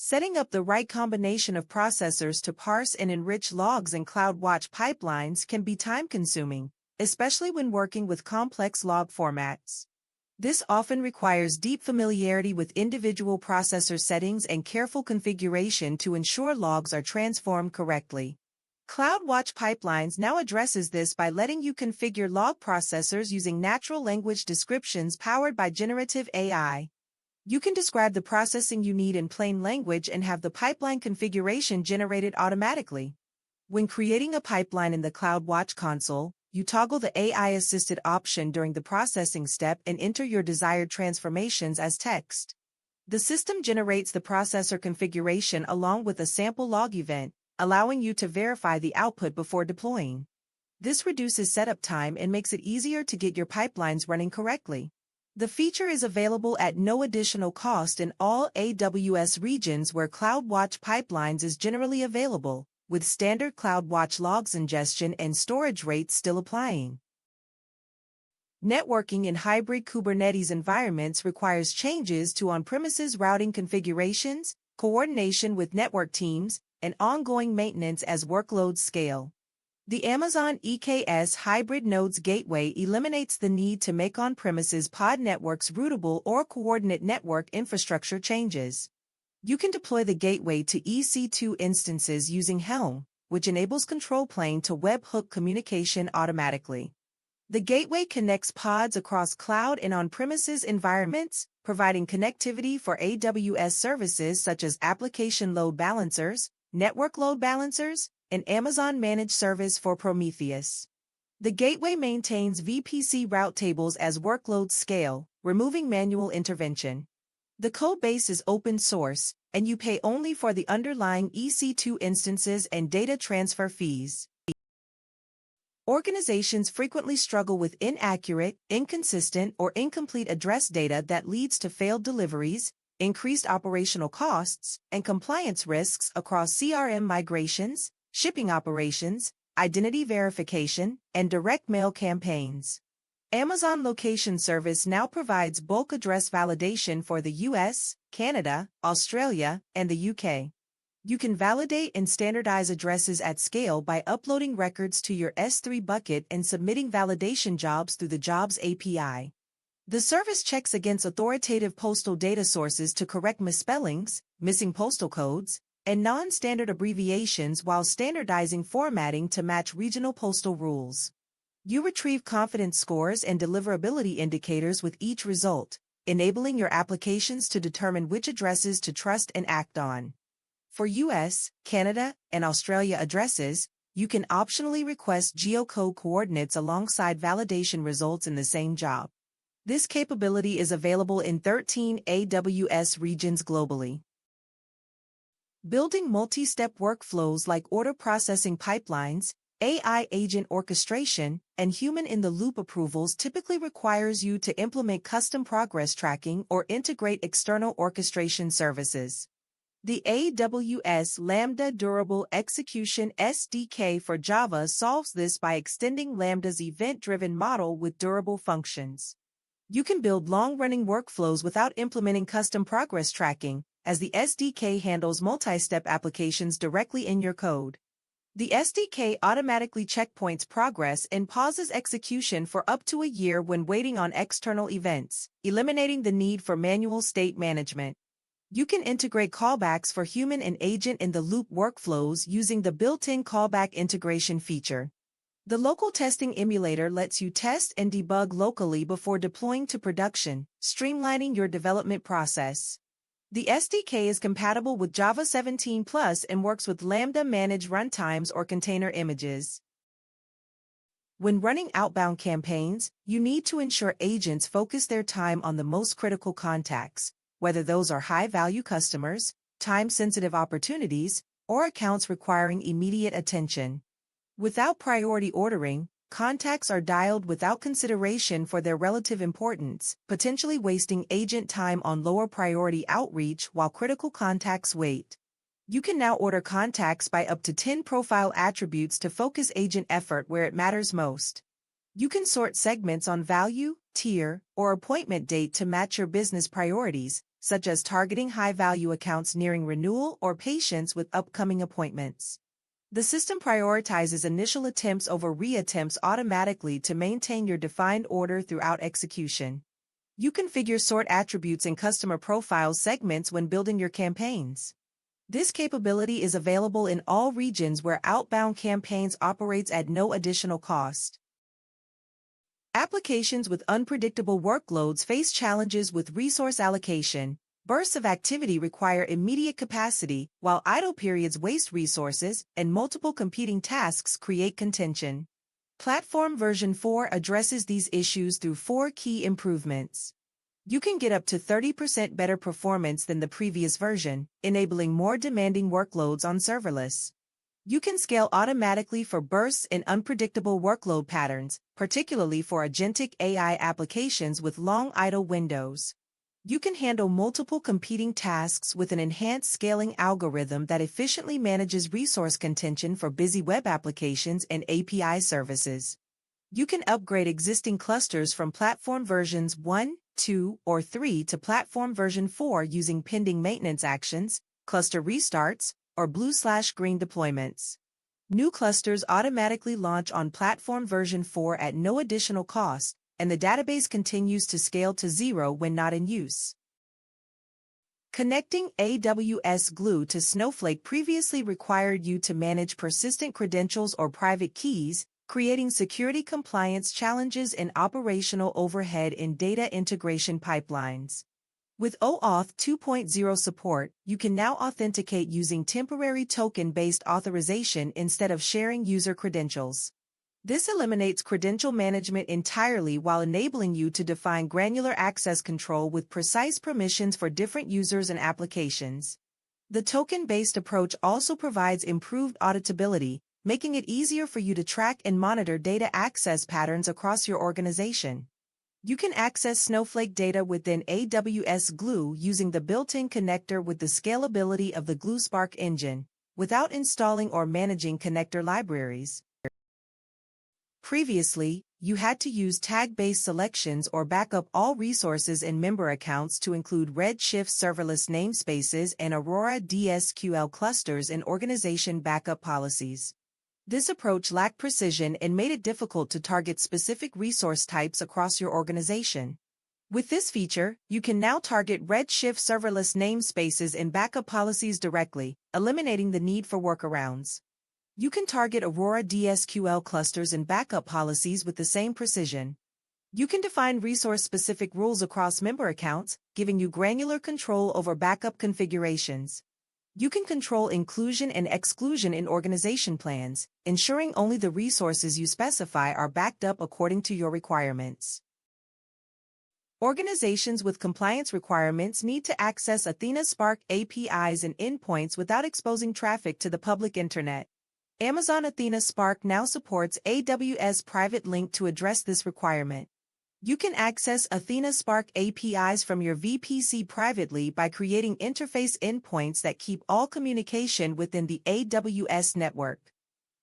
Setting up the right combination of processors to parse and enrich logs in CloudWatch pipelines can be time-consuming, especially when working with complex log formats. This often requires deep familiarity with individual processor settings and careful configuration to ensure logs are transformed correctly. CloudWatch Pipelines now addresses this by letting you configure log processors using natural language descriptions powered by generative AI. You can describe the processing you need in plain language and have the pipeline configuration generated automatically. When creating a pipeline in the CloudWatch console, you toggle the AI-assisted option during the processing step and enter your desired transformations as text. The system generates the processor configuration along with a sample log event, allowing you to verify the output before deploying. This reduces setup time and makes it easier to get your pipelines running correctly. The feature is available at no additional cost in all AWS regions where CloudWatch Pipelines is generally available, with standard CloudWatch logs ingestion and storage rates still applying. Networking in hybrid Kubernetes environments requires changes to on-premises routing configurations, coordination with network teams, and ongoing maintenance as workloads scale. The Amazon EKS Hybrid Nodes gateway eliminates the need to make on-premises pod networks routable or coordinate network infrastructure changes. You can deploy the gateway to EC2 instances using Helm, which enables control plane to webhook communication automatically. The gateway connects pods across cloud and on-premises environments, providing connectivity for AWS services such as application load balancers, network load balancers, and Amazon Managed Service for Prometheus. The gateway maintains VPC route tables as workloads scale, removing manual intervention. The code base is open source, and you pay only for the underlying EC2 instances and data transfer fees. Organizations frequently struggle with inaccurate, inconsistent, or incomplete address data that leads to failed deliveries, increased operational costs, and compliance risks across CRM migrations, shipping operations, identity verification, and direct mail campaigns. Amazon Location Service now provides bulk address validation for the US, Canada, Australia, and the UK. You can validate and standardize addresses at scale by uploading records to your S3 bucket and submitting validation jobs through the Jobs API. The service checks against authoritative postal data sources to correct misspellings, missing postal codes, and non-standard abbreviations while standardizing formatting to match regional postal rules. You retrieve confidence scores and deliverability indicators with each result, enabling your applications to determine which addresses to trust and act on. For US, Canada, and Australia addresses, you can optionally request geocode coordinates alongside validation results in the same job. This capability is available in 13 AWS regions globally. Building multi-step workflows like order processing pipelines, AI agent orchestration, and human-in-the-loop approvals typically requires you to implement custom progress tracking or integrate external orchestration services. The AWS Lambda Durable Execution SDK for Java solves this by extending Lambda's event-driven model with durable functions. You can build long-running workflows without implementing custom progress tracking, as the SDK handles multi-step applications directly in your code. The SDK automatically checkpoints progress and pauses execution for up to a year when waiting on external events, eliminating the need for manual state management. You can integrate callbacks for human and agent-in-the-loop workflows using the built-in callback integration feature. The local testing emulator lets you test and debug locally before deploying to production, streamlining your development process. The SDK is compatible with Java 17 Plus and works with Lambda managed runtimes or container images. When running outbound campaigns, you need to ensure agents focus their time on the most critical contacts, whether those are high-value customers, time-sensitive opportunities, or accounts requiring immediate attention. Without priority ordering, contacts are dialed without consideration for their relative importance, potentially wasting agent time on lower priority outreach while critical contacts wait. You can now order contacts by up to 10 profile attributes to focus agent effort where it matters most. You can sort segments on value, tier, or appointment date to match your business priorities, such as targeting high-value accounts nearing renewal or patients with upcoming appointments. The system prioritizes initial attempts over re-attempts automatically to maintain your defined order throughout execution. You configure sort attributes in customer profile segments when building your campaigns. This capability is available in all regions where outbound campaigns operates at no additional cost. Applications with unpredictable workloads face challenges with resource allocation. Bursts of activity require immediate capacity, while idle periods waste resources, and multiple competing tasks create contention. Platform version 4 addresses these issues through 4 key improvements. You can get up to 30% better performance than the previous version, enabling more demanding workloads on serverless. You can scale automatically for bursts and unpredictable workload patterns, particularly for agentic AI applications with long idle windows. You can handle multiple competing tasks with an enhanced scaling algorithm that efficiently manages resource contention for busy web applications and API services. You can upgrade existing clusters from platform versions 1, 2, or 3 to platform version 4 using pending maintenance actions, cluster restarts, or blue/green deployments. New clusters automatically launch on platform version 4 at no additional cost, and the database continues to scale to 0 when not in use. Connecting AWS Glue to Snowflake previously required you to manage persistent credentials or private keys, creating security compliance challenges and operational overhead in data integration pipelines. With OAuth 2.0 support, you can now authenticate using temporary token-based authorization instead of sharing user credentials. This eliminates credential management entirely while enabling you to define granular access control with precise permissions for different users and applications. The token-based approach also provides improved auditability, making it easier for you to track and monitor data access patterns across your organization. You can access Snowflake data within AWS Glue using the built-in connector with the scalability of the Glue Spark engine, without installing or managing connector libraries. Previously, you had to use tag-based selections or backup all resources in member accounts to include Redshift serverless namespaces and Aurora DSQL clusters in organization backup policies. This approach lacked precision and made it difficult to target specific resource types across your organization. With this feature, you can now target Redshift serverless namespaces and backup policies directly, eliminating the need for workarounds. You can target Aurora DSQL clusters and backup policies with the same precision. You can define resource-specific rules across member accounts, giving you granular control over backup configurations. You can control inclusion and exclusion in organization plans, ensuring only the resources you specify are backed up according to your requirements. Organizations with compliance requirements need to access Athena Spark APIs and endpoints without exposing traffic to the public internet. Amazon Athena Spark now supports AWS PrivateLink to address this requirement. You can access Athena Spark APIs from your VPC privately by creating interface endpoints that keep all communication within the AWS network.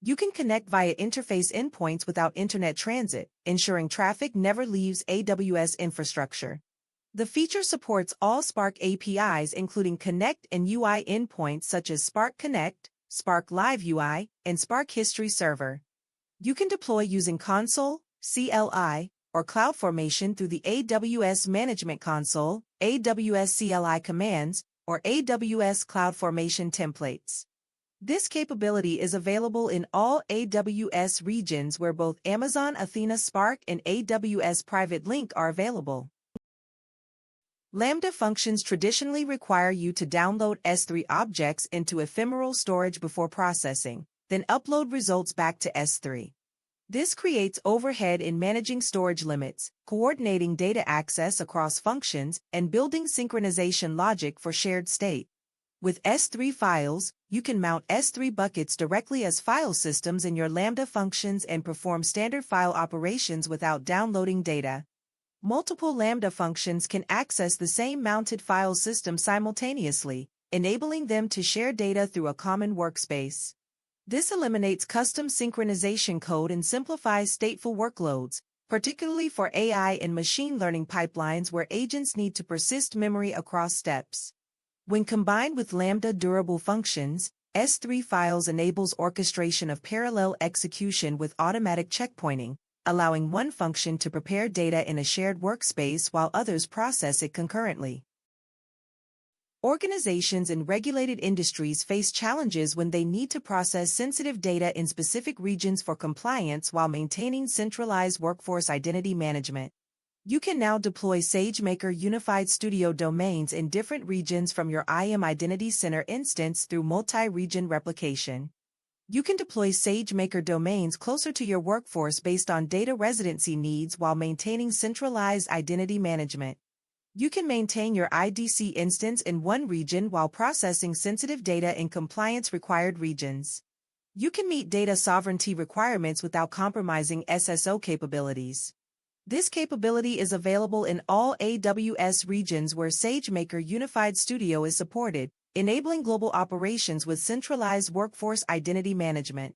You can connect via interface endpoints without internet transit, ensuring traffic never leaves AWS infrastructure. The feature supports all Spark APIs including Connect and UI endpoints such as Spark Connect, Spark Live UI, and Spark History Server. You can deploy using Console, CLI, or CloudFormation through the AWS Management Console, AWS CLI commands, or AWS CloudFormation templates. This capability is available in all AWS regions where both Amazon Athena Spark and AWS PrivateLink are available. Lambda functions traditionally require you to download S3 objects into ephemeral storage before processing, then upload results back to S3. This creates overhead in managing storage limits, coordinating data access across functions, and building synchronization logic for shared state. With S3 files, you can mount S3 buckets directly as file systems in your Lambda functions and perform standard file operations without downloading data. Multiple Lambda functions can access the same mounted file system simultaneously, enabling them to share data through a common workspace. This eliminates custom synchronization code and simplifies stateful workloads, particularly for AI and machine learning pipelines where agents need to persist memory across steps. When combined with Lambda durable functions, S3 files enables orchestration of parallel execution with automatic checkpointing, allowing one function to prepare data in a shared workspace while others process it concurrently. Organizations in regulated industries face challenges when they need to process sensitive data in specific regions for compliance while maintaining centralized workforce identity management. You can now deploy SageMaker Unified Studio domains in different regions from your IAM Identity Center instance through multi-region replication. You can deploy SageMaker domains closer to your workforce based on data residency needs while maintaining centralized identity management. You can maintain your IDC instance in one region while processing sensitive data in compliance-required regions. You can meet data sovereignty requirements without compromising SSO capabilities. This capability is available in all AWS regions where SageMaker Unified Studio is supported, enabling global operations with centralized workforce identity management.